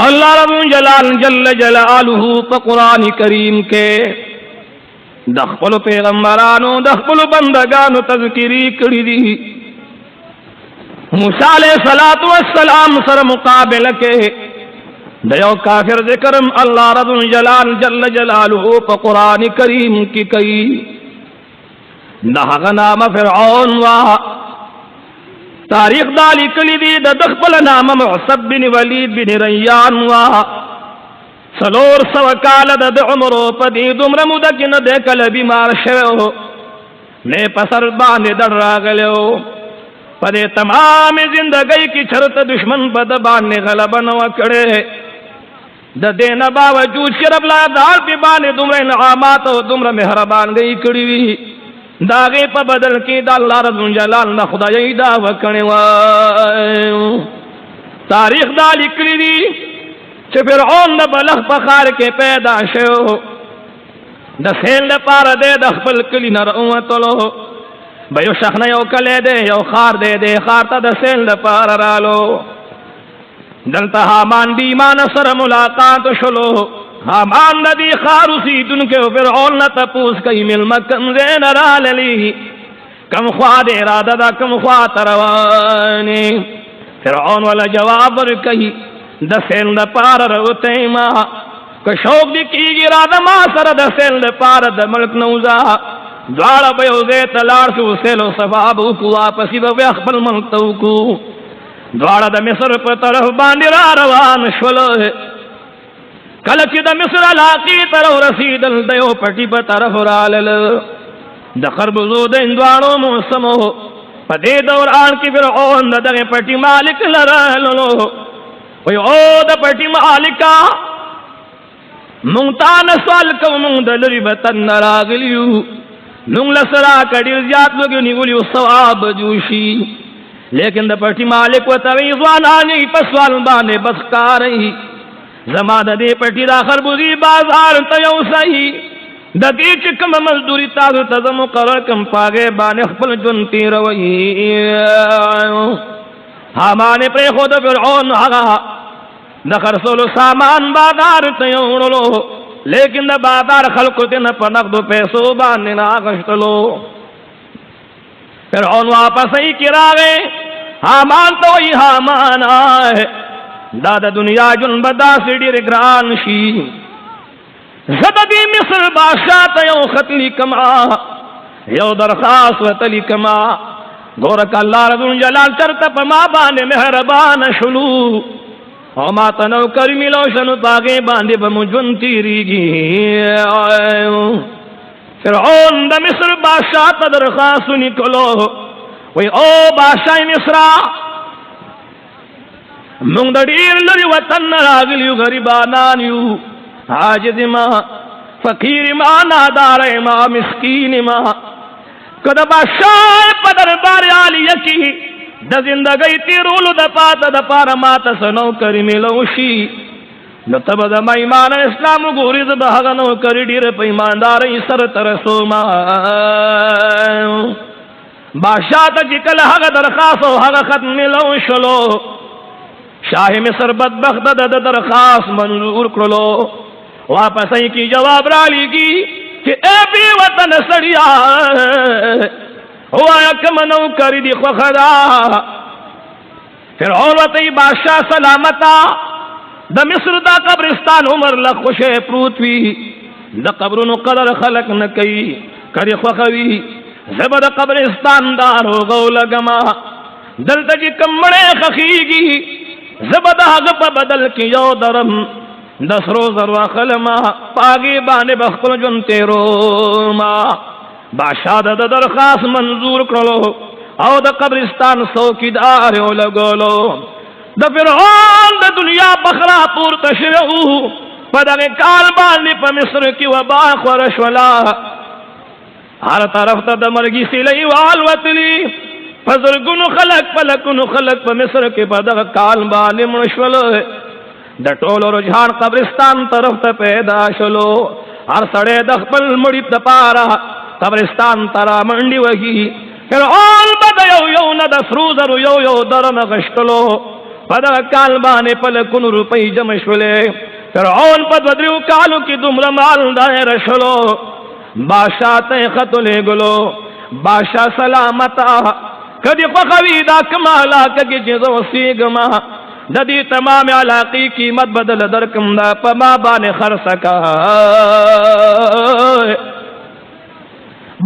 اللہ رب جلال جل جلالہ پا قرآن کریم کے دخپل پیغمبرانو دخپل بندگانو تذکری کری دی. موسیٰ علیہ السلام سر مقابل کے دیو کافر ذکرم اللہ رب جلال جل جلالہ پا قرآن کریم کی کئی. دہغ نام فرعون وا تاریخ دالی کلی دی دخپل نام معصب بن ولید بن ریان وا سلور سو کال د عمرو پدی دمر مدکن دیکل بیمار شو نے پسر باندې در راغلو پدی تمام زندگی کی چھرت دشمن پد باندې غلبن وکڑے د دین باوجود شرب لا دار پی باندې دمر انعامات و دمر مہربان گئی کڑی وی داغے پا بدل کی دا اللہ رب جلال نا خدای دا وکڑے وائیو. تاریخ دا لکلی دی چھ فرعون دا بلخ پخار کے پیدا شو دا سیل دا پار دے دا خپل کلی نرعوتلو بیو شخنا یو کلے دے یو خار دے دے خار تا دا سیل دا پار رالو دلتا حامان دیمان سر ملاقات شلو. حامان ندی خاروسی دن کے فرعون نتا پوس کئی مل مکم زین رال لی کم خواد ارادہ دا کم خواد تروانی. فرعون والا جواب رکئی دا سیل دا پار روتے ما کشوک دی کی گی رادہ ما سر دا سیل دا پار دا ملک نوزا دوارا بیوزے تلار شو سیلو صفابو کو واپسی با اخبر ملک توکو دوارا دا مصر پر طرف باندی را روان شولو کلچی دا مصر علاقی طرف رسیدل دیو پٹی پر طرف رالل دا خربزو دا اندوانو موسمو پا دے دوران کی فرعون دا دا پٹی مالک لراللو وی او دا پٹی مالکا مونتان سوال کو مون دا لری بطن نراغلیو نون لسرا کڑیر زیاد لگیو نیولیو ثواب جوشی لیکن دا پٹی مالک و تویزوان آنی پسوال بانے بس کارئی زمان دا دے پٹی دا خربوزی بازار تیو سہی دا دی چکم مزدوری تازو تزم قرر کم پاگے بانے خپل جنتی روئی. حامان پر خود فرعون آگا دا خرسولو سامان بازار تیوڑلو لیکن دا بازار خلقو تین پا نقد و پیسو بانے ناغشتلو. فرعون واپس ہی کراغے حامان تو ہی حامان آئے دادا دنیا جن بدا سیڈیر گران شی زددی مصر بادشاہ تیو خطلی کما یو درخواست و تلی کما گورک اللہ رب جلال چرتا پا ما بانے مہربان شلو او ما تنو کرمی لوشنو پاگے باندے بمجن تیری گی. فرعون دا مصر بادشاہ تا درخواست نکلو وی او بادشاہ مصرہ مونگ دا دیر لری وطن راگلیو غریبانانیو عاجز ما فقیر ما نادار ما مسکین ما کدا بادشاہ پدر بار آلی یکی دا زندگی تیرولو دا پاتا دا پارا ماتا سنو کری ملوشی نو تب دا ما ایمان اسلام گوری دا حغنو کری دیر پا ایمانداری سر ترسو ما. بادشاہ تا جکل حغ درخواستو حغ ختم ملوشلو شاہ مصر بدبخت دا درخواست منظور کرلو واپس ہی کی جواب رالی کی کہ اے بی وطن سڑیا ہوا یکمنو کری دی خوخدا. فرعون وطی بادشاہ سلامتا دا مصر دا قبرستان عمر لخوش پروتوی دا قبرونو قدر خلق نکی کری خوخوی زبد قبرستان دارو غولگما دلتا جی کمڑے خخیگی زبدہ غب بدل کی یو درم دس روز روا خلما پاگی بانے بخل جنتے روما. بادشاہ دا درخواست منظور کرلو او دا قبرستان سوکیداریو لگولو. دا فرعون دا دنیا بخرا پور تشویو پا دا کال بانے پا مصر کی وبا خورشولا ہر طرف تا دا مرگی سیلی والوطلی فزرگنو خلق پلکنو خلق پا مصر کے پا دا کال بانے منشولو دا ٹولو رجحان قبرستان طرف تا پیدا شلو. ہر سڑے دخپل مڑی دا پارا قبرستان ترا منڈی وگی فرعون بدا یو یو نا دا سروزر یو یو درن غشتلو پدغ کال باندې پلکونو روپۍ جمع شولې فرعون په بدریو کالو کې دومره مال دایر شلو بادشاہ ته خط لېږلو بادشاہ سلامتا کدی خوښوي دا کوم علاقه کې چې زه اوسېږم د دې تمام علاقې قیمت بدل درکم دا په ما باندې خرڅ کا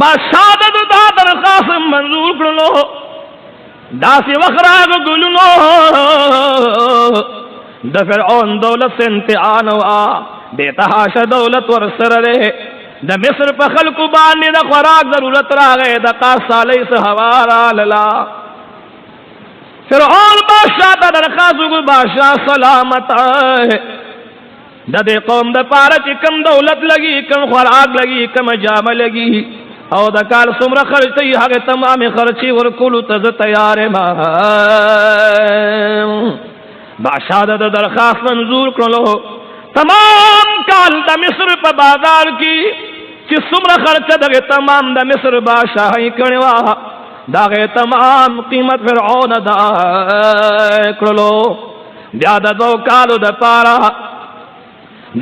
بادشاہ د دا درخواست منظور کړلو داسې وخت راغلو د فرعون دولت سے امتحان وا دیتا حاش دولت ورسره ده د مصر په خلکو باندې د خوراک ضرورت راغی د قاصالې سهوارا للا فرعون بادشاہ ته درخواست وکړ بادشاہ سلامت د دې قوم د پاره چې کم دولت لګي کم خوراک لګي کم جامه لګي او د کال څومره خرچ دی هغه تمام خرچي ورکول ته تیار ما بادشاہ د درخواست منظور کړلو تمام کال د مصر په بازار کې چې څومره خرچه دغه تمام د مصر بادشاہي کړی وا دغه تمام قیمت فرعون ادا کړلو بیا د 2 کالو د پاره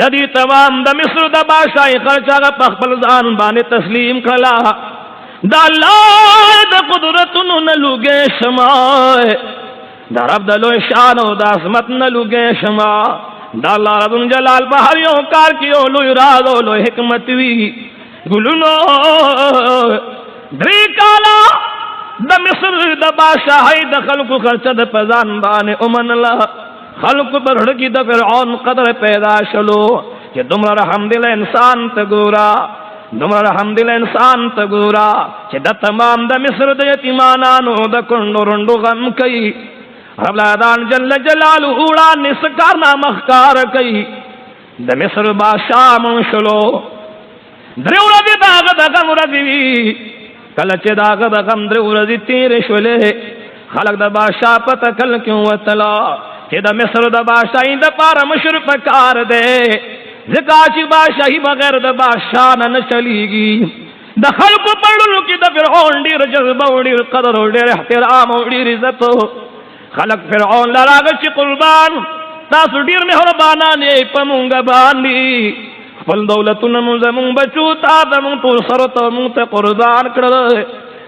د دې تمام د مصر د بادشاہي خرچه په خپل ځان باندې تسلیم کړلا د الله د قدرتونو نه لوګې شمه د رب د لوی شان او د عظمت نه لوګې شمه د الله رب جلال په هر یو کار کې یو لوی راز او لوی حکمت وی ګلونو درې کالا د مصر د بادشاہي د خلکو خرچه د پزان باندې اومن الله خلق پر هړکی د فرعون قدر پیدا شلو چې دومره رحم دل انسان ته ګورا دومره رحم دل انسان ته ګورا چې د تمام د مصر د یتیمانانو د کندو رندو غم کوي رب العالمین جل جلاله وړا نسکار نامخکار کوي د مصر بادشاہ منشلو درې ورځې داغه د غم ورځې کله چې داغه د غم درې ورځې تیر شولې خلق د بادشاہ په تکل کې وتلا چې د مصر د بادشاہي د پاره مشر پکار دی ځکه چې بادشاہي بغیر د بادشاہ نه چلیږي د خلکو پړلو کې د فرعون ډیر جذبه او ډیر قدر او ډیر احترام او ډیر عزت خلق فرعون لراغه چې قربان تاسو ډیر مهربانان یې په مونږ باندې خپل دولتونه زمونږ بچو تا زمونږ ټول سره ته مونږ ته قربان کړل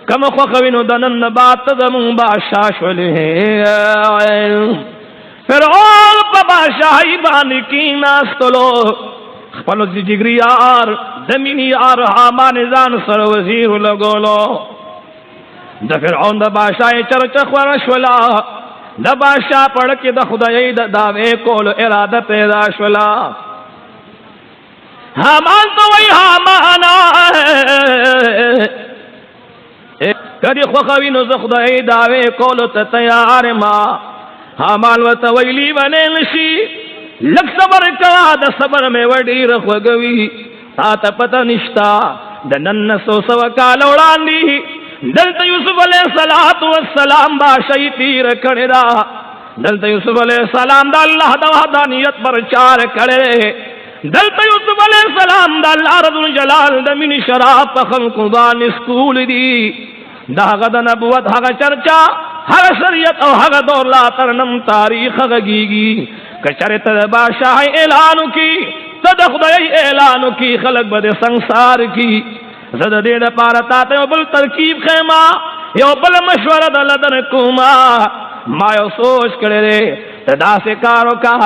کوم خو خوینو د نن بعد زمونږ بادشاہ شولې فرعون په بادشاہي باندې کې ناستلو خپل جګری یار د مینی یار حامان ځان سره وزیر لګولو د فرعون د بادشاہي چرچ خور شولا د بادشاہ پړ کې د خدای د داوی کول اراده پیدا شولا حامان تو وی حامانا کدی خو خوینو ز خدای داوی کول ته تیار ما حامان وتویلی ونل شي لک صبر کړه د صبر مې وډی رخوګوي تا ته پته نشتا د نن سو کال وړاندې دلته یوسف علیہ السلام بادشاہي تیر کړی دا دلته یوسف علیہ السلام د الله د وحدانیت پر چار کړي دلته یوسف علیہ السلام د الله رب جلال د مینی شراب په خلقو باندې سکول دي دا هغه د نبوت هغه چرچا هغه شریعت او هغه دور لا ترنم تاریخ غږیږي کچره ته بادشاہ اعلان کی ته د خدای اعلان کی خلق بده ਸੰسار کی زده دې د پاره تاسو بل ترکیب خیمه یو بل مشوره د لدن کوما ما یو سوچ کړی ته داسې کارو کا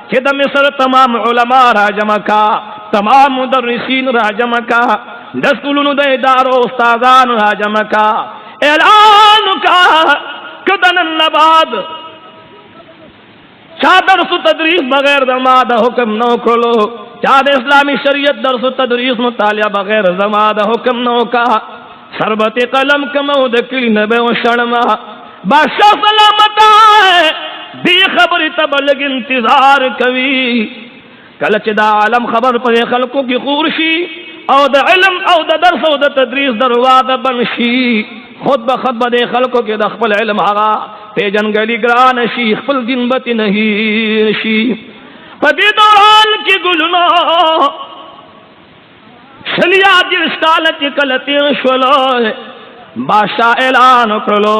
چې د مصر تمام علما را جمع کا تمام مدرسین را جمع کا د سکولونو د ادارو استادان را جمع کا اعلان کا کدن النباد چا درس و تدریس بغیر زما د حکم نو کولو چا د اسلامی شریعت درس و تدریس مطالعه بغیر زما د حکم نو کا شربت قلم کمو د کلی نبه و شړما بادشاہ سلامت دی خبر تبلغ انتظار کوي کله چې دا عالم خبر پر خلکو کې خور شي او د علم او د درس او د تدریس دروازه بنشي خود به خود به خلکو کې د خپل علم هغه پیجنګلی ګران شي خپل دین بت نه شي په دې دوران کې ګلونو شلیا د سکالت کلته شولو بادشاہ اعلان کړلو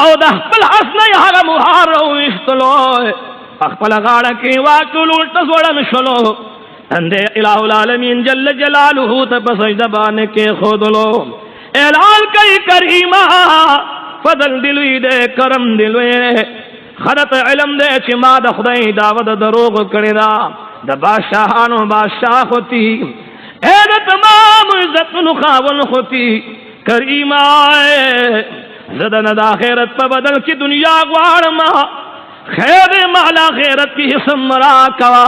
او د خپل حسنه هغه مهار ویستلو خپل غاړه کې واکلو تزوړن شلو اندې الہ العالمین جل جلاله ته په سجده باندې کې خودلو اعلان کوي کریما فضل دلوی دې کرم دلوی خرط علم دې چې ما د خدای دعوت دروغ کړی دا د بادشاہانو بادشاہ ہوتی اے د تمام عزت نو خاون ہوتی کریما زدن د آخرت په بدل کې دنیا غواړم خیر مال آخرت کی حسن مرا کوا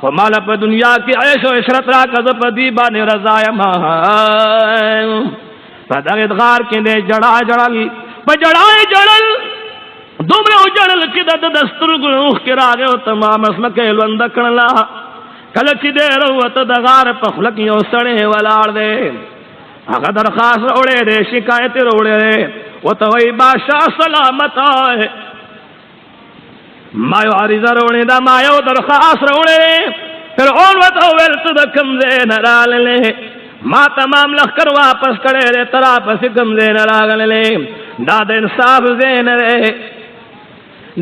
و مال په دنیا کې عيش او عشرت را کذ په دی باندې رضا ما په دغه غار کې دې جڑا جړل په جړای جړل دومره جړل چې د دستور ګروخ کې راغه او تمام اسمکه لوند کړلا کله چې دې وروت د غار په خلک یو سړی ولاړ دې هغه درخواست وړې دې شکایت وړې وتوي بادشاہ سلامت ما یو عریضه وړې دا ما یو درخواست وړې فرعون وته ورته د کم زین راغله ما تمام لخر واپس کړي ترا پس کم زین راغله دا د انصاف زین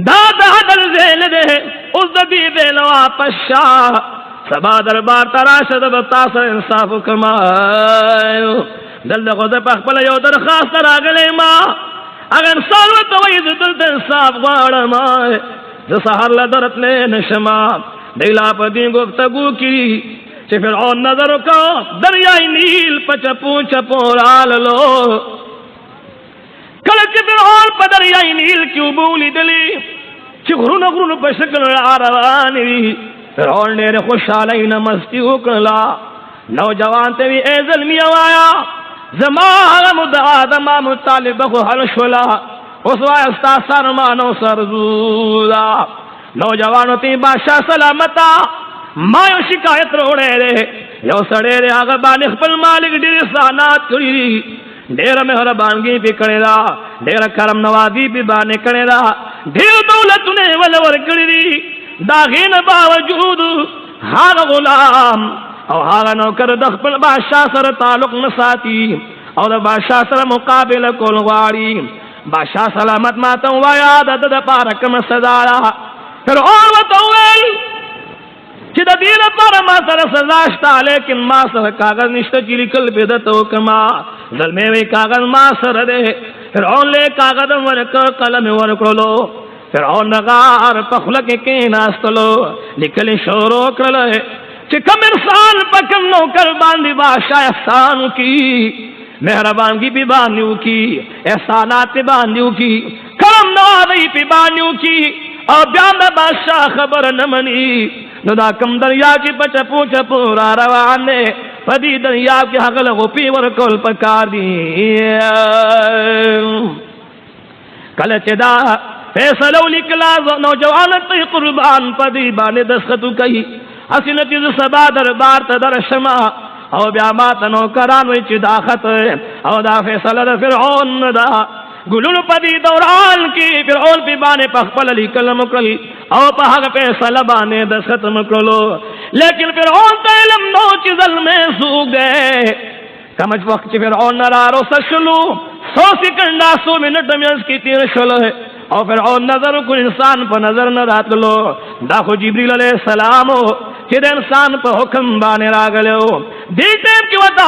دا د عدل زین ده اوس د دې ویل واپس شاه سبا دربار تراشه د تاسو انصاف کما دلته خو په خپل یو درخواست راغلی ما اگر انسان وته وایي دلته انصاف غواړم ز سحر له درتلې نشما دیلا په دې گفتگو کی چې فرعون نظر کو دریای نیل په چپو چپو رالو کله چې فرعون په دریای نیل کې وبولې دلی چې غرونه غرونه په شکل روان وي فرعون ډېر خوشاله نه مستی وکړه نوجوان ته وی ای زلمی وایا زما مدعا دما مطالبه خو حل شولا اوس وای استا سرمانو سرزولا نوجوانو تی بادشاہ سلامتا ما یو شکایت وروړې یو سړی هغه باندې خپل مالک ډېر احسانات کړی ډېر مهربانګي به کړی دا ډېر کرم نوازي به باندې کړی دا ډېر دولتونه ول ورکړي دا غین باوجود هغه غلام او هغه نوکر د خپل بادشاہ سره تعلق نه ساتي او د بادشاہ سره مقابله کول غواړي بادشاہ سلامت ماته وایا د پاره کوم سزا فرعون وته ویل چې د دې لپاره ما سره سزا شته لیکن ما سره کاغذ نشته چې لیکل به د تو کما ظلمه وی کاغذ ما سره ده فرعون له کاغذ ورک قلم ورکړلو فرعون غار په خلک کې ناستلو لیکل شروع کړل چې کوم انسان په کوم نوکر باندې بادشاہ احسان کی مهربانگی به باندې کی احسانات به باندې کی کرم نوازی به باندې کی او بیا د بادشاہ خبر نه مني نو دا کم دریا کې په چپو چپو را روان دي په دې دریا کې هغه غوپی ورکول پکار دي کله چې دا فیصله وکړه نوجوان ته قربان په دې باندې دسخط کوي حسینه چې سبا دربار ته درشما او بیا ما ته نوکران وي چې دا خط او دا فیصله د فرعون دا ګلونو په دې دوران کې فرعون په باندې په خپل لیکل مکړل او په هغه فیصله باندې دسخط مکړلو لیکن فرعون ته علم نو چې ظلم سوق ده کوم وخت چې فرعون را رسلو 100 سکند 100 منټ میاس کې تیر شول او فرعون نظر کو انسان په نظر نه راتلو دا خو جبرئیل علیہ السلام چې د انسان په حکم باندې راغلو دې ټیم کې ودا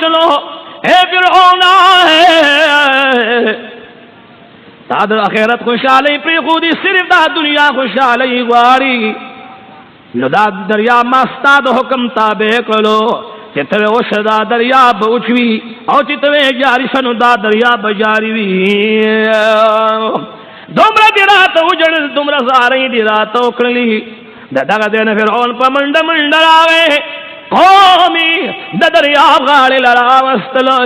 شلو اے فرعون تا د آخرت خوشالۍ پرې خو دې صرف دا دنیا خوشالۍ غواړي نو دا دریا ما ستا د حکم تابع کړلو چې ته اوس دا دریا به وچوي او چې ته جاری شنو دا دریا به جاری وي دومره دی راته وجړل دومره زارې دی راته وکړلې دغه دین فرعون په منډه منډه راغی قومي د دریاب غاړې لرا واستلو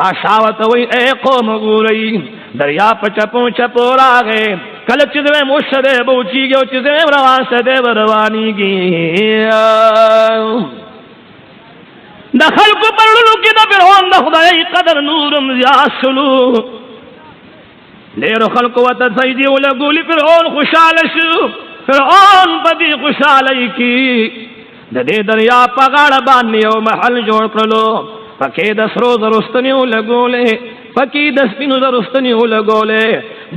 بادشاہ ته وی اے قوم ګورئ دریا په چپو چپو راغی کله چې زمې مشره بوچیږي او چې زمې روان شه روانيږي د خلکو پرلو کې د فرعون د خدای قدر نورم زیات شلو ډېر خلکو وته سجدي ولګولي فرعون خوشاله شو فرعون په دې خوشاله کې د دې دریا په غاړه باندې یو محل جوړ کړلو پکې د سرو زرستنیو لګولې پکې د سپینو زرستنیو لګولې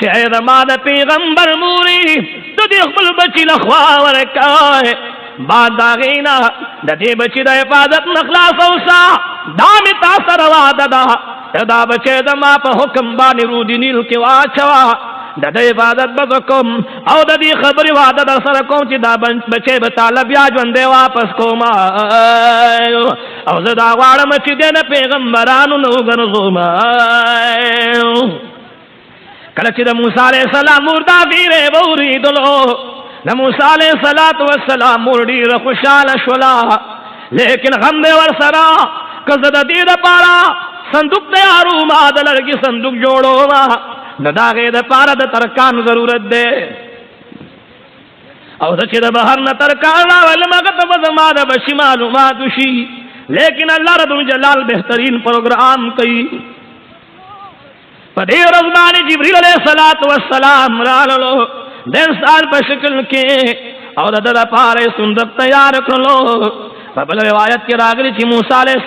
چې زما د پیغمبر موري د دې خپل بچي له خوا ورکوي بعد د هغې نه د دې بچي د حفاظت نه خلاص اوسه دا مې تا سره وعده ده دا بچی زما په حکم باندې رود نیل کې واچوه د دې حفاظت به زه کوم او د دې خبرې وعده در سره کوم چې دا بچی به تاله بیا ژوندی واپس کوم او زه دا غواړم چې دې نه پیغمبرانو نه وګرځوم کله چې د موسی علیه السلام مور دا ویرې به اورېدلو د موسی علیه السلام مور ډېره خوشحاله شوله لیکن غم دی ورسره که زه د دې دپاره صندوق تیاروم د لرګي صندوق جوړوم نو د هغې دپاره د ترکانو ضرورت دی او زه چې د بهر نه ترکان راولم هغه ته به زما د بچي معلومات وشي لیکن الله رب الجلال بهترین پروګرام کوي په دې ورځ باندې جبریل علیه السلام راللو د انسان په شکل کې او د ده دپاره یې صندوق تیار کړلو په بل روایت کې راغلي چې موسی علیه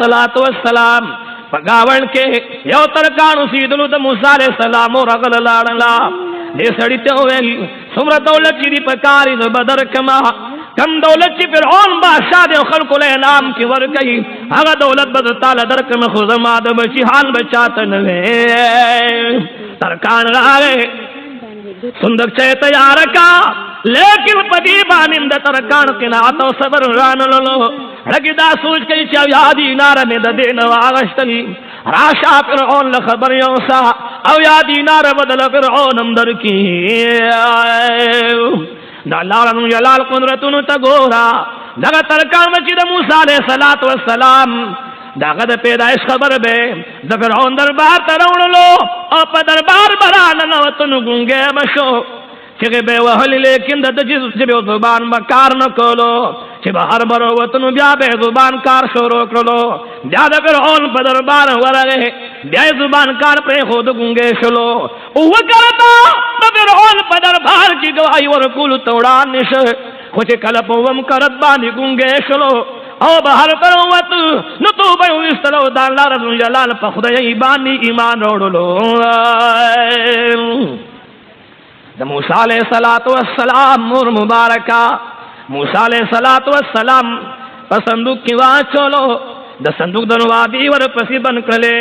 السلام په ګاونډ کې یو ترکان اوسېدلو د موسی علیه السلام ورغله لاړله دې سړي ته وویل څومره دولت چې دي په کار یې زه به درکړمه کم دولت چې فرعون بادشاه دی او خلکو له انعام کې ورکوي هغه دولت به زه تاله درکړم خو زما د بچي حال به چاته نه وی ترکان راغی صندوق چې تیار کا لیکن په دې باندې د ترکان قناعت او صبر رانللو لکه دا سوچ کوي چې یا دینار مې د دې نه واغشتل راشه فرعون له خبر یوسا او یا دینار بدل فرعون هم درکې دا الله رب جلال قدرتونو ته ګوره دغه ترکان چې د موسی علیه السلام دغه د پیدایش خبر به د فرعون دربار ته راوړلو او په دربار برانه نوتنو ګونګی بشو چې به وهل لیکن د جبه زبان به کار نه کولو چې بهر به راوتنو بیا به زبان کار شروع کړلو بیا د فرعون په دربار ورغی بیا یې زبان کار پرېښود ګونګی شلو وکړه د فرعون په دربار کې ګواهي ورکولو ته وړاندې شه خو چې کله په اووم کرت باندې ګونګی شلو او بهر کروت نو توبه یې ویستلو د الله رب الجلال په خدای باندې ایمان راوړلو د موسی علیه السلام مور مبارکه موسی علیه السلام په صندوق کې واچولو د صندوق دروازې ورپسې بند کړلې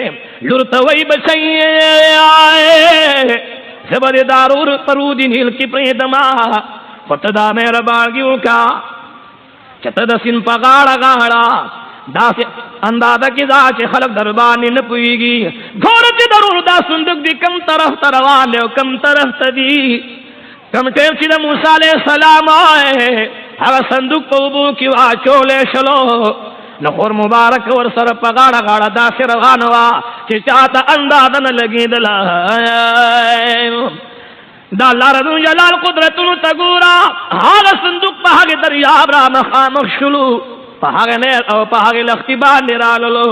لور ته وایي بچی زه به دې دارور په رود نیل کې پرېږدمه خو ته دا مهرباني وکړه چې ته د سیند په غاړه داسې اندازه کې دا چې خلک در باندې نه پوهېږي ګوره چې ضرور دا صندوق دي کم طرف ته روان دی او کم طرف ته دي کم ټیم چې د موسی علیه السلام هغه صندوق په اوبو کې واچولی شلو نو خور مبارک ورسره په غاړه داسې روانه وه چې چاته اندازه نه لګېدله دا الله رب جلال قدرتونو ته ګوره هغه صندوق په هغې دریاب را مخامخ شلو په هغه نهر او په هغې لښتې باندې راللو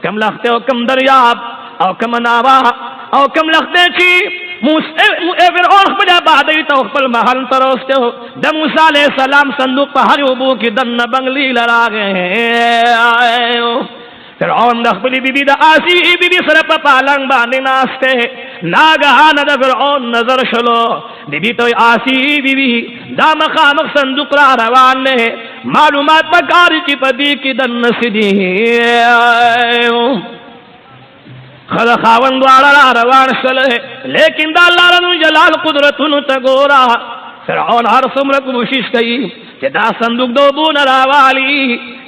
کم لښتې او کم دریاب او کم ناوه او کم لښتې چې فرعون خپل آبادۍ ته خپل محل ته راوستی د موسی علیه السلام صندوق په هغې اوبو کې دننه بنګلې له راغی فرعون د خپلې بیبي د آسی بیبي سره په پالنګ باندې ناست دی ناګهانه د فرعون نظر شلو بیبي ته آسی بیبي دا مخامخ صندوق را روان دی معلومات پکار چې په دې کې دننه څه دي خدا خاوند دواړه را روان شول لیکن دا الله رب جلال قدرتونو ته ګوره فرعون هر څومره کوشش کوي چې دا صندوق د اوبو نه راوالي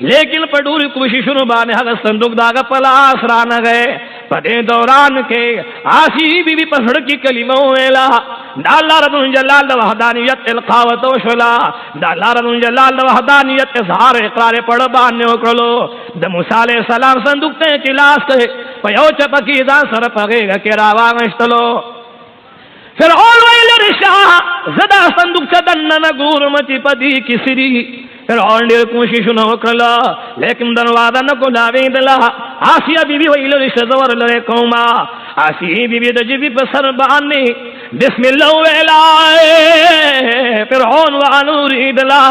لیکن په ډېرو کوششونو باندې هغه صندوق د هغه په لاس رانغی په دې دوران کې آسی بیبي په زړه کې کلمه وویله دا الله رب جلال د وحدانیت القاوت وشوله دا الله رب جلال د وحدانیت اظهار اقرار پړ باندې وکړلو د موسی علیه السلام صندوق ته چې لاس ته په یو چپه کې ځان سره په غېږه کې راواغېستلو فرعون ویل رشا زدا صندوق څه دننه نه ګورم چې په دې کې څه دي فرعون ډېر کوششونه وکړله لیکن دروازه نه کولاوېدله آسیه بیبي ویل رشا زه ورلرې کومه آسیه بیبي د جبې په سر باندې بسم الله ویلا فرعون وانورېدله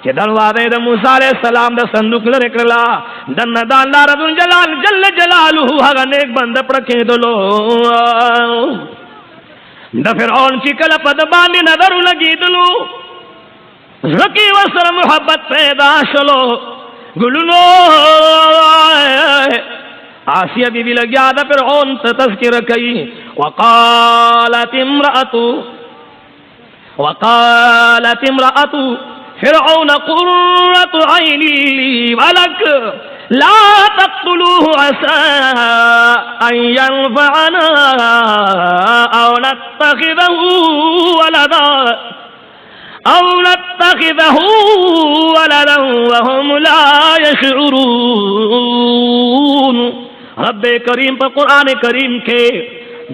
چې دروازه د موسی علیه السلام د صندوق لرې کړله دننه د الله رب جلال جل جلاله هغه نیک بنده پړکېدلو د فرعون چې کله په د باندې نظر لګېدلو زړه کې ورسره محبت پیدا شلو ګلونو آسیه بیبي لګیا د فرعون ته تذکره کوي وقالت امرأة فرعون قرة عين لي ولك لا تقتلوه عسى أن ينفعنا أو نتخذه ولدا وهم لا يشعرون رب کریم په قرآن کریم کې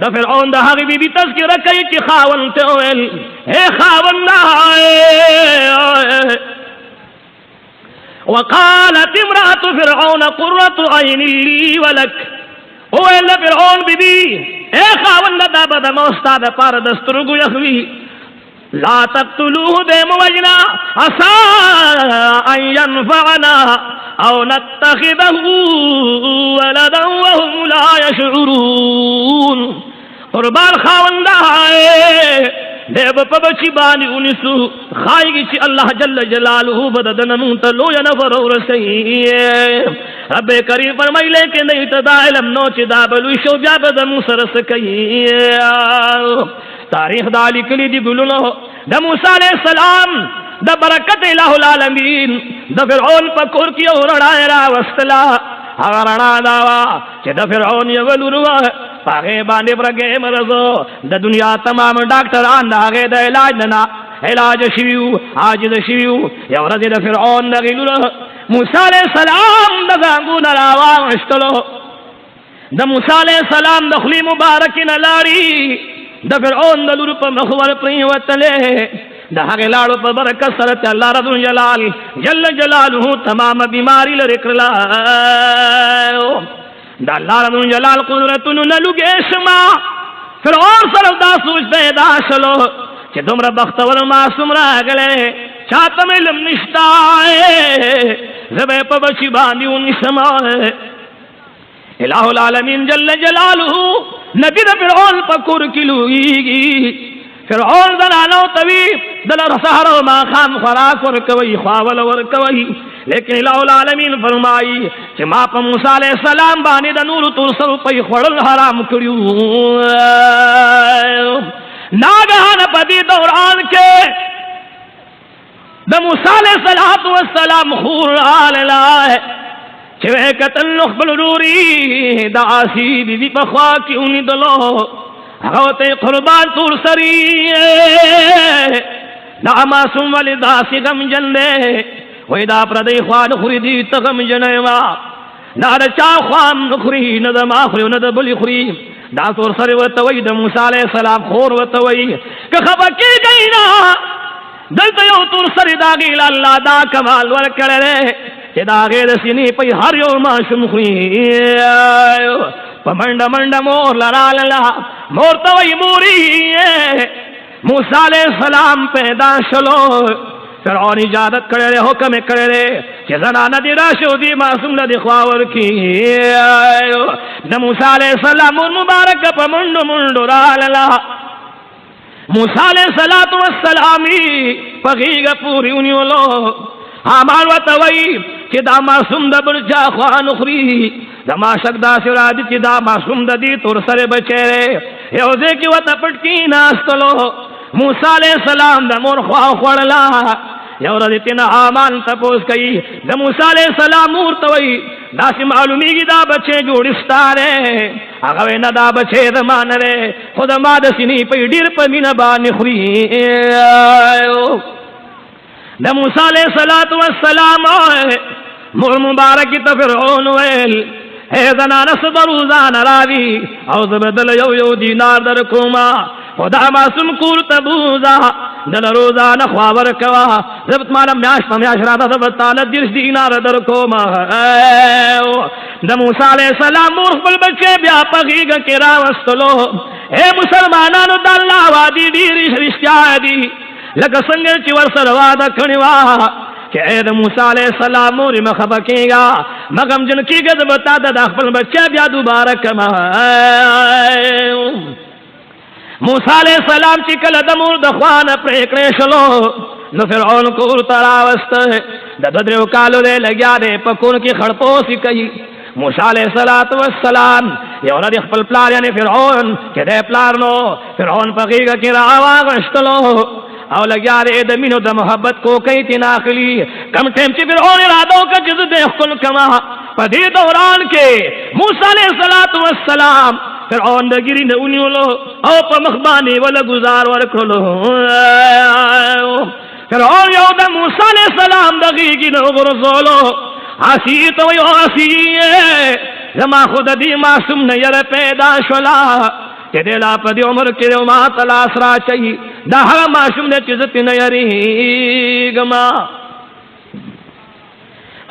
د فرعون د هغې بیبي تذکره کوي چې خاوند ته وویل اے خاونده وقالت امرأة فرعون قرة عين لي ولك وویل فرعون بیبي اے خاونده دا به زما ستا دپاره د سترګو یخوي لا تقتلوه دے موجنا عسى ان ينفعنا او نتخذه ولدا وهم لا يشعرون قربان خاوندا دے په بچی باندې ونسو خایږي چې الله جل جلاله بددن منتلو یا نفر ورسي رب کریم فرمایله کې نه تدا علم نو چې دا بلو شو بیا به مو سره سکي تاریخ دا لیکلی دی ګلونو د موسی علیہ السلام د برکت الہ العالمین د فرعون په کور کې ورړا را وستلا هغه رڼا دا چې د فرعون یو لوروا هغه باندې برګه مرزو د دنیا تمام ډاکټران هغه د علاج شویو عاجز شویو یو ورځ د فرعون د غلو موسی علیہ السلام د زنګون راوا وشتلو د موسی علیہ السلام د خلی مبارک نه لاري د فرعون د لور په مخور پریوتله د هغه لاړو په برکت سره الله رب جلال جل جلاله تمام بیماری لري کړلا د الله رب جلال قدرتونو نه لګې شما فرعون سره دا سوچ پیدا شلو چې دومره بختور معصوم راغله چاته علم نشتا زبې په بچی باندې ونسما الہ العالمین جل جلاله نبی د فرعون په کور کې لویږي فرعون زنانو توی دل سحر و ما خام خوراک ورکوي خواول ورکوي لیکن الہ العالمین فرمائی چې ما په موسی علیہ السلام باندې د نور تور سره په خړل حرام کړیو ناګهان په دې دوران کې د موسی علیہ السلام خور علیه چې کتل خپل نوري د عاصی بی په خوا کې اونې دلو هغه ته قربان تور سری دا معصوم ولدا سیغم جنده وې دا پردې خوان خوري دي تغم جنوا دا چا خوان خوري نه د ما خوري نه د بلی خوري دا تور سری وته وې د موسی علیہ السلام خور وته وې که خبر کې دینا دلته یو تور سری دا ګل الله دا کمال ور کړل چې دا غیر سینې په هر یو ماشوم خوري په منډه منډه مور لاله مور ته وی موري موسی علیہ السلام پیدا شلو فرعون اجازت کړي حکم کړي چې زنانه دې راشو دې معصوم نه دې خواور کی د موسی علیہ السلام مبارک په منډه منډه راله موسی علیہ السلام پغیګه پوری ونیولو حامان ورته وایي چې دا معصوم د بل چا خوا نه خوري زما شک داسې راځي چې دا معصوم د دې تور سره بچی دی یو ځای کې ورته پټ کېناستلو موسی علیہ السلام د مور خوا خوړله یو ورځ یې نه حامان تپوس کوي د موسی علیہ السلام مور ته وایي داسې معلومیږي دا بچی جوړستا دی هغه وایي نه دا بچی زما نه دی خو زما د سینې په ډېر په مینه باندې خوري د موسی علیہ السلام مور مبارک ته فرعون ویل اے زنانه صبر روزانه راوي او زبدل یو دینار در کوما خدا معصوم کور تبوزا دل روزانه خواور کوا زبط مالا میاش پمیاش راتا زبط تالا 10 دینار در کوما د موسی علیہ السلام مور خپل بچے بیا پغیګه کې راوستلو اے مسلمانانو د الله وادي ډیر رښتیا دي لکه څنګه چې ورسره واده کړی وا چې د موسی علیہ السلام مور مخبه کېږي مګم جن کېږي د بتا د خپل بچا بیا دوباره کما موسی علیہ السلام چې کله د مور د خوانه پریکړې شلو نو فرعون کور ته راوسته د درو کالو دی لګیا دی په کور کې خړپوسي کوي موسی علیہ السلام یو ورځ خپل پلار یعنی فرعون چې د پلار نو فرعون په غیږ کې راواغشتلو او لګیا دی د مینو د محبت کو کوي تناخلی کم ټیم چې فرعون اراده وکړ چې د خپل کما په دې دوران کې موسی علیہ السلام فرعون د ګری نه ونیولو او په مخ باندې ولا گزار ورکړلو فرعون یو د موسی علیہ السلام د غیږ نه ورزولو اسی تو یو اسی زما خود دی معصوم نه یره پیدا شولا چې د لا په دې عمر کې ما تلاش را چي دا هغه معصوم نه چې زت نه یری ګما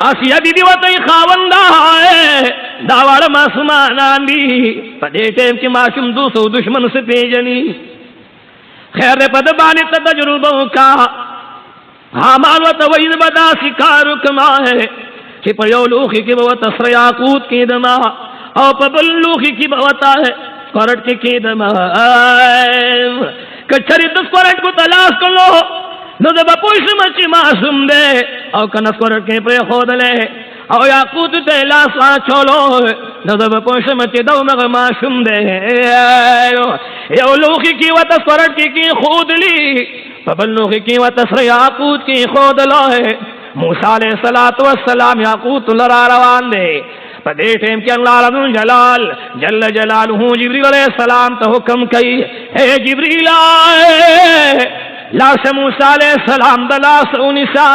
اسیا بیبي وته خاوندا دا وړ معصومان دي په دې ټیم کې معصوم 200 دشمن سے پیجني خیر په د باندې تجربه وکا حامان وته وې بدا شکار کما ہے چې په یو لوخي کې به تسر یاقوت کې دما او په بل لوخي کې به وتا ہے سکورټ کې دما کچري د سکورټ کو تلاش کړو نو د بپوش مچ معصوم دے او کنه سکورټ کې پر خودلې او یاقوت ته لاس چولو نو د بپوش مچ دو مغه معصوم دے یو لوخي کې وتا سکورټ کې خودلی په بل لوخي کې وتا سر یاقوت کې خودلو موسی علیہ السلام یاقوت لرا روان دے په دې ټیم کې الله رب جلال جل جلاله جبرئیل علیہ السلام ته حکم کوي اے جبرئیل لاس موسی علیہ السلام د لاس اونیسا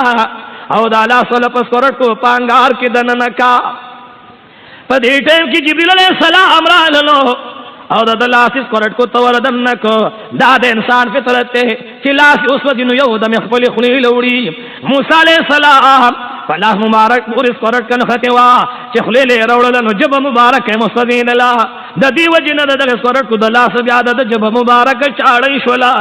او د لاس ول په سکورټ کو پانګار کې دننه کا په دې ټیم کې جبرئیل علیہ السلام را لالو او د لاس سکورټ کو تور دننه کو دا د انسان فطرت ته چې لاس اوس ودینو یو د مخبل خلی لوړي موسی علیہ السلام فلاح مبارک پوری سکورټ کنه ختوا چې خلی له راوړل نو جب مبارک مستدین لا د دې وجنه د سکورټ کو د لاس بیا د جب مبارک چاړې شولا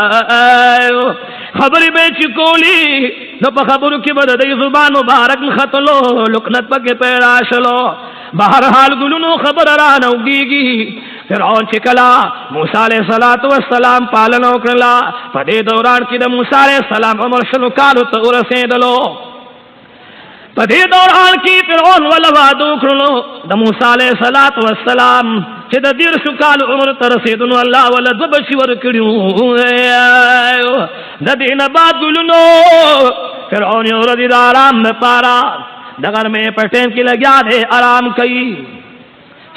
خبرې به چې کولی نو په خبرو کې بد د زبان مبارک خطلو لکنت پکې پیدا شلو بهر حال ګلونو خبر را نوږي فرعون چې کلا موسی علیہ السلام پالنه وکړه په دې دوران کې د موسی علیہ السلام عمر شلو کالو ته ورسېدلو په دې دوران کې فرعون ولا وعده وکړو د موسی علیہ السلام چې د دیر شو کال عمر ته رسیدنو الله ولا د بشي ور کړو د دې نه بعد ګلونو فرعون یو ورځ د آرام نه پارا دغه مې په ټیم کې لګیا دی آرام کوي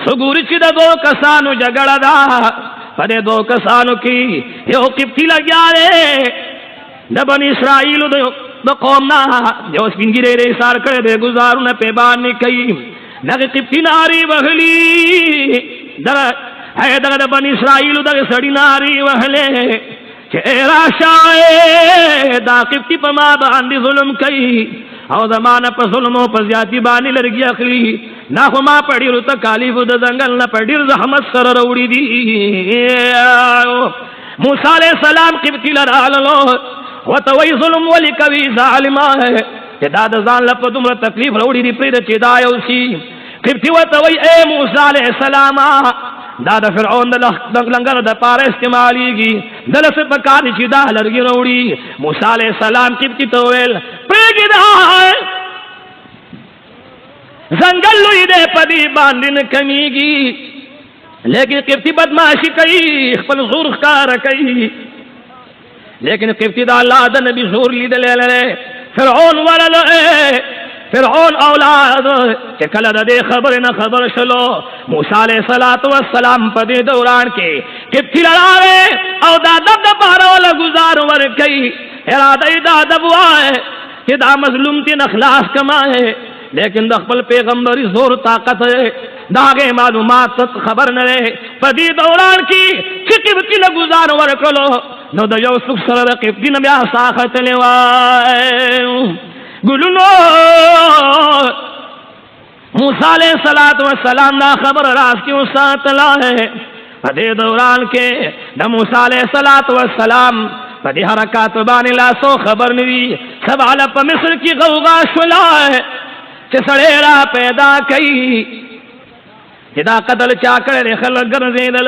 سګوري چې د دوه کسانو جګړه ده په دې دوه کسانو کې یو قبطي لګیا دی د بنی اسرائیل د قوم نه یو سپینګری یې سار کړی دی گزارونه په باندې کوي دغه قبطي ناری وهلی دغه د بنی اسرائیل دغه سړی ناری وهلې چې راشه دا قبطي په ما باندې ظلم کوي او زمانه په ظلم او په زیاتی باندې لرګي اخلي نا خو ما پړیلو تکالیف د ځنګل نه پډیر زحمت سره وروړي دي موسی علیہ السلام قبطی لرالو وتوي ظلم ولکوي ظالما دا د ځان له په دومره تکلیف وروړي دي پرې چې دا یو شي قبطی وتوي اے موسی علیہ السلام دا د فرعون د لنګر د پاره استعماليږي دلته په کار چې دا لرګي وروړي موسی علیہ السلام قبطی ته ویل پرېږي دا زنګل لوی دې پدی باندې نه کمیږي لیکن قبطی بدمعاشی کوي خپل زور ښکار کوي لیکن قبطی دا الله د نبی زور لیدل لره فرعون ورله فرعون اولاد چې کله د دې خبر نه خبر شلو موسی علیہ السلام په دې دوران کې قبطی لاره او دا د بار ولا گزار ور کوي اراده دا دبوای چې دا مظلوم تین اخلاص کمائے لیکن د خپل پیغمبري زور طاقت داغه معلومات خبر نه په دې دوران کې چې قبطی له گزار ورکړو نو د یو څوک سره د قبطی نه بیا ساخت لوي ګلونو موسی علیہ السلام دا خبر راز کیوں ساتلا ہے په دې دوران کې د موسی علیہ السلام په دې حرکات باندې لا سو خبر نوي سباله په مصر کې غوغا شولا چې سړی را پیدا کړي چې دا قتل چا کړی خلک ګرځېدل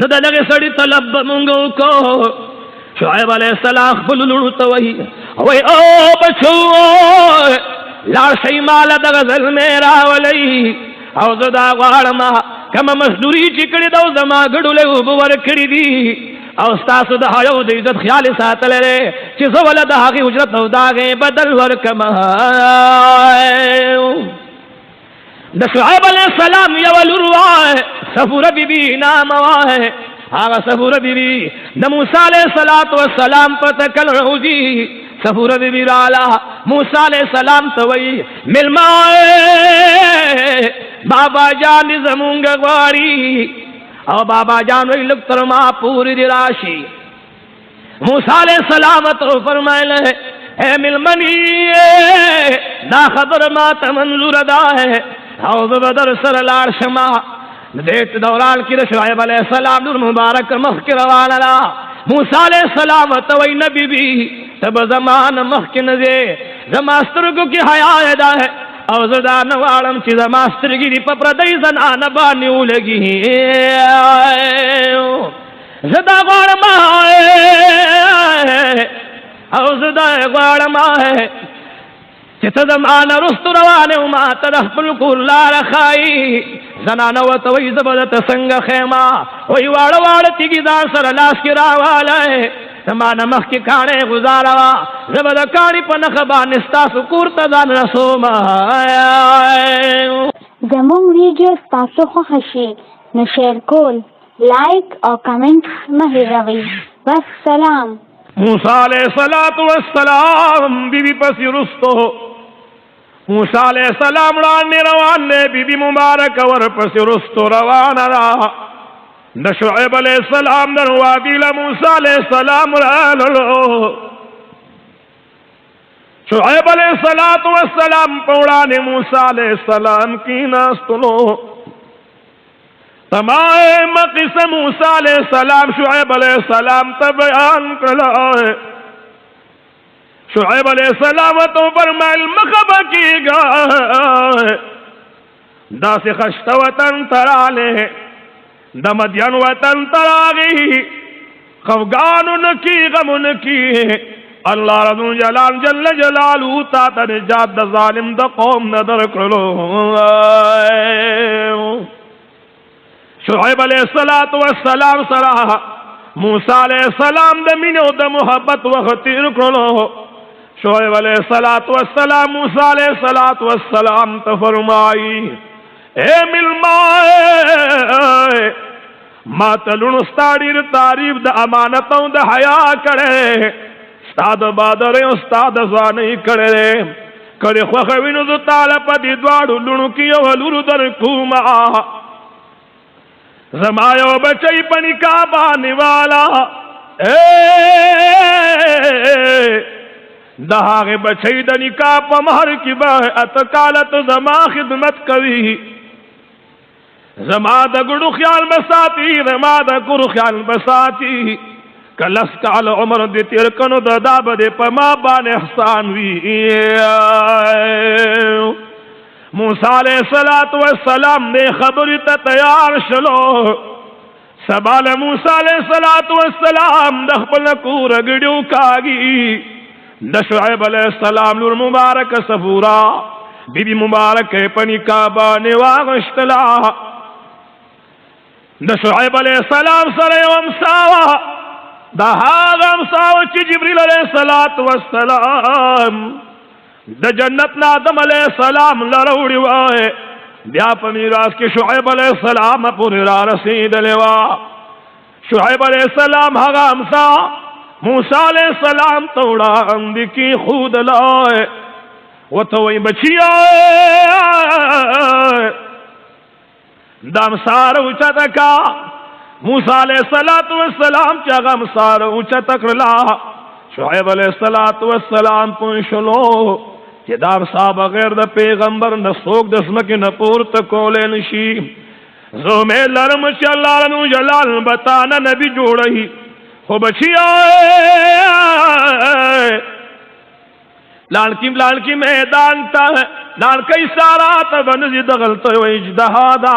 نو دغه سړی طلب مونږ کو شعیب علیہ السلام خپل لونو ته وای او بچو لاړ شي مال دغه ظلم راولي او زدا غواړم کوم مزدوري چې کړي دا زما ګډولې وبور کړی دي او تاسو د حیو د عزت خیال ساتل لري چې زه ولدا هغه اجرت او داغه بدل ورکم د شعیب علیہ السلام یو لرواه صفور بیبی نام واه هغه صفور بیبی د موسی علیہ السلام په تکل روزي صفور بیبی رالا موسی علیہ السلام ته وی ملما بابا جان زمونږ غواړي او بابا جان وی لک تر ما پوری دی راشي موسی علیہ السلام ته فرمایله اے ملمنی دا خبر ما ته منظور ده او بدر سره لاړ شما دې دوران کې شعیب علیہ السلام نور مبارک مخ کې روانه لا موسی علیہ السلام ته وی نبی بی تب زمان مخ کې نه دې زما سترګو کې حیا ده او زدا نوالم چې زما سترګې دې په پردی زنانه باندې ولګي زدا غواړم او زدا غواړم چې ته زمانه رستو روانه او ما ته خپل کور لار خای زنانه وته وي زبدت څنګه خیمه وای واړه واړه تیګي ځان سره لاس کې راواله زمانه مخ کې کاڼې گزاروا زبد کاڼې په نخ باندې ستاسو کور ته ځان رسوما زموږ ویډیو تاسو خوښ شي نو شیر کول لایک او کمنټ مه هېروئ والسلام موسی علیہ السلام بیبی پسی رستو موسی علیہ السلام رانی روان نے بیبی مبارک ور پسی رستو روان را د شعیب علیہ السلام در وادی موسی علیہ السلام رالو شعیب علیہ السلام پوڑانے موسی علیہ السلام کی ناستلو تمام قصہ موسی علیہ السلام شعیب علیہ السلام تبیان کرلائے شعیب علیہ السلام تو فرمائل مخب کی گئے دا سے خشت وطن ترالے دا مدین وطن تراغی خفگان انکی غم انکی اللہ رضو جلال جل جلالو تا تنجات دا ظالم دا قوم ندر کرلو شعیب علیہ السلام سرا موسی علیہ السلام د مینو د محبت وخت رکلو شعیب علیہ السلام موسی علیہ السلام ته فرمائی اے ملما ما تلون استاد تعریف د امانتوں د حیا کړه استاد بادر استاد ځانې کړه خو خوینو د تعالی په دې دواړو لونو کې یو لور در کوما زمایو بچی پنی کعبانی والا دہاغ بچی دنی کعب مہر کی اتکالت زما خدمت کوي زما دا گڑو خیال بساتی زما دا گڑو خیال بساتی کلس کال عمر دی تیر کنو دا داب دے پما بان احسان وی موسی علیہ السلام نے خبر تا تیار شلو سبال موسی علیہ السلام دخبل کو رگڑیو کاگی شعیب علیہ السلام نور مبارک صفورا بی بی مبارک پنی کعبہ نواغشتلا شعیب علیہ السلام سر امساوا دا هاغ امساوا چی جبریل علیہ السلام د جنت نا آدم علیہ السلام لروڑی وائے بیا پا میراث کے شعیب علیہ السلام پوری را رسید لیوا شعیب علیہ السلام ہگا امسا موسیٰ علیہ السلام توڑا اندی کی خود لائے و توئی بچی آئے دام سار اوچا تکا موسیٰ علیہ السلام چاگا مسار اوچا تکرلا شعیب علیہ السلام پنشلو چې دا صاحب غیر د پیغمبر نه څوک د سمکه نه پورته کولې نشي زه مې لرم چې الله رنو جلال بتانا نبی جوړي خو بچیا لانکی میدان ته لانکی سارا ته بنځي د غلطه و اجتهادا